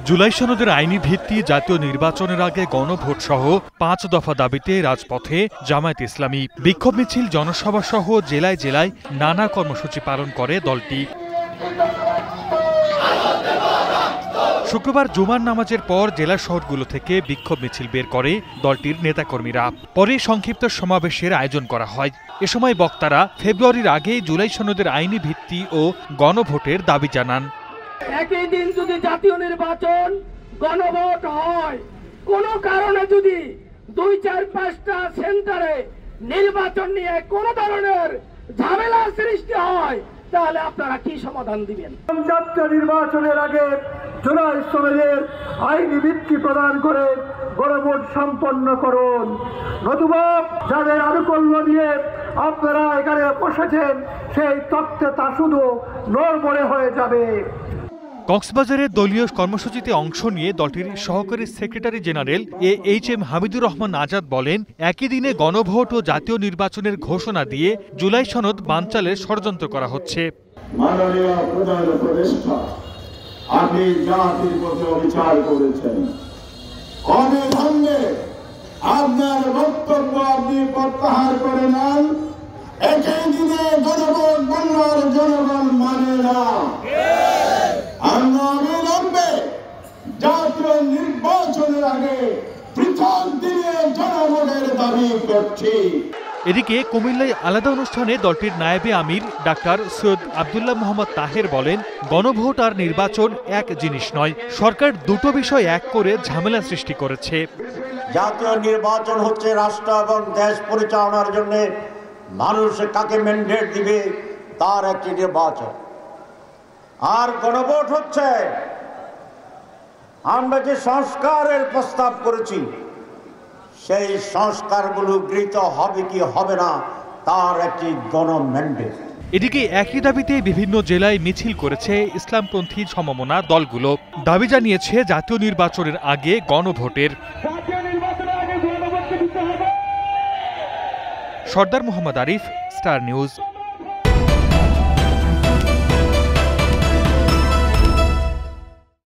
জুলাই সনদের আইনি ভিত্তি জাতীয় নির্বাচনের আগে গণভোট সহ ৫ দফা দাবিতে রাজপথে জামায়াতে ইসলামী। বিক্ষোভ মিছিল, জনসভা সহ জেলায় জেলায় নানা কর্মসূচি পালন করে দলটি। শুক্রবার জুমার নামাজের পর জেলা শহরগুলো থেকে বিক্ষোভ মিছিল বের করে দলটির নেতাকর্মীরা। পরে সংক্ষিপ্ত সমাবেশের আয়োজন করা হয়। এ সময় বক্তারা ফেব্রুয়ারির আগে জুলাই সনদের আইনি ভিত্তি ও গণভোটের দাবি জানান। একই দিন যদি জাতীয় নির্বাচন গণভোট হয়, কোনো কারণে যদি ২-৪-৫টা সেন্টারে নির্বাচন নিয়ে কোনো ধরনের ঝামেলার সৃষ্টি হয়, তাহলে আপনারা কি সমাধান দিবেন? জাতীয় নির্বাচনের আগে জুলাই সনদের আইনি ভিত্তি প্রদান করে গণভোট সম্পন্ন করুন, নতুবা যাদের আনুকূল্য নিয়ে আপনারা এখানে বসেছেন সেই তথ্যে তা শুধু নড়বড়ে হয়ে যাবে। কক্সবাজারে দলীয় কর্মসূচিতে অংশ নিয়ে দলটির সহকারী secretary general AHM Hamidur Rahman Azad বলেন, একই দিনে গণভোট ও জাতীয় নির্বাচনের ঘোষণা দিয়ে জুলাই সনদ বানচালের ষড়যন্ত্র করা হচ্ছে। মাননীয় প্রধান উপদেষ্টা, আপনি জাতির প্রতি অবিচার করেছেন। অবিলম্বে আপনার বক্তব্য আপনি প্রত্যাহার করে নেন। একই দিনে গণভোট বাংলার জনগণ মানে না। আমরা অবিলম্বে জাতীয় নির্বাচনের আগে পৃথক দিনে জনগণের দাবি করছি। এদিকে কুমিল্লায় আলাদা অনুষ্ঠানে দলটির নায়েবে আমির ডাক্তার সৈয়দ আব্দুল্লাহ মোহাম্মদ তাহের বলেন, গণভোট আর নির্বাচন এক জিনিস নয়। সরকার দুটো বিষয় এক করে ঝামেলা সৃষ্টি করেছে। জাতীয় নির্বাচন হচ্ছে রাষ্ট্র এবং দেশ পরিচালনার জন্য মানুষ কাকে ম্যান্ডেট দিবে তার একটি নির্বাচন। আর গণভোট হচ্ছে আমরা যে সংস্কারের প্রস্তাব করেছি সেই সংস্কারগুলো গৃহীত হবে কি হবে না তার একটি গণম্যান্ডেট। এদিকে একই দাবিতে বিভিন্ন জেলায় মিছিল করেছে ইসলামপন্থী সমমনা দলগুলো। দাবি জানিয়েছে জাতীয় নির্বাচনের আগে গণভোটের। সর্দার মোহাম্মদ আরিফ, স্টার নিউজ।